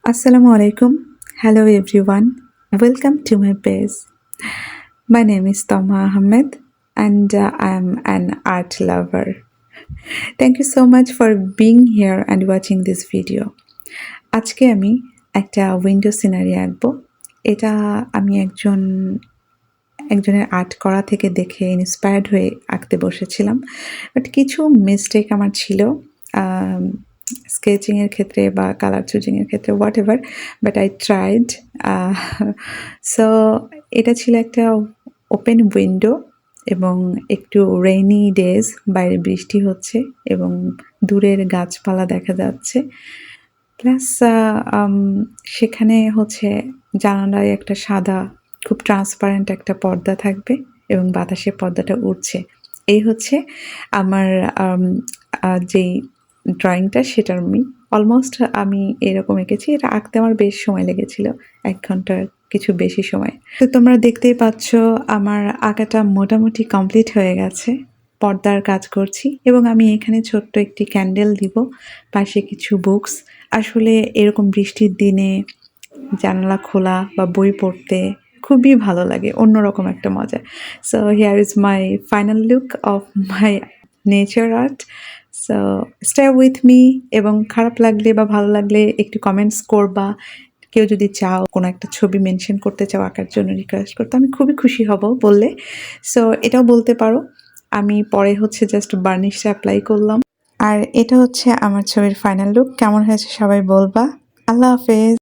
Assalamu alaikum. Hello everyone. Welcome to my page. My name is Tama Ahmed and I am an art lover. Thank you so much for being here and watching this video. আজকে আমি একটা window scenery আঁকবো। এটা আমি একজনের art করা থেকে দেখে ইন্সপায়ার্ড হয়ে আঁকতে বসেছিলাম। বাট কিছু মিস্টেক আমার ছিল স্কেচিংয়ের ক্ষেত্রে বা কালার চুজিংয়ের ক্ষেত্রে what ever, but I tried. So এটা ছিল একটা ওপেন উইন্ডো এবং একটু রেইনি ডেজ, বাইরে বৃষ্টি হচ্ছে এবং দূরের গাছপালা দেখা যাচ্ছে। প্লাস সেখানে হচ্ছে জানালায় একটা সাদা খুব ট্রান্সপারেন্ট একটা পর্দা থাকবে এবং বাতাসে পর্দাটা উড়ছে। এই হচ্ছে আমার যেই ড্রয়িংটা সেটার অলমোস্ট আমি এরকম এঁকেছি। এটা আঁকতে আমার বেশ সময় লেগেছিল, 1 ঘন্টার কিছু বেশি সময়। তো তোমরা দেখতেই পাচ্ছ আমার আঁকাটা মোটামুটি কমপ্লিট হয়ে গেছে। পর্দার কাজ করছি এবং আমি এখানে ছোট্ট একটি ক্যান্ডেল দিব, পাশে কিছু বুকস। আসলে এরকম বৃষ্টির দিনে জানালা খোলা বা বই পড়তে খুবই ভালো লাগে, অন্যরকম একটা মজা। So here is my final look of my nature art. So stay with me এবং খারাপ লাগলে বা ভালো লাগলে একটু কমেন্টস করবা। কেউ যদি চাও কোনো একটা ছবি মেনশন করতে চাও, আঁকার জন্য রিকোয়েস্ট করতে, আমি খুবই খুশি হব বললে। সো এটাও বলতে পারো। আমি পরে হচ্ছে জাস্ট বার্নিশটা অ্যাপ্লাই করলাম। আর এটা হচ্ছে আমার ছবির ফাইনাল লুক। কেমন হয়েছে সবাই বলবা। আল্লাহ হাফেজ।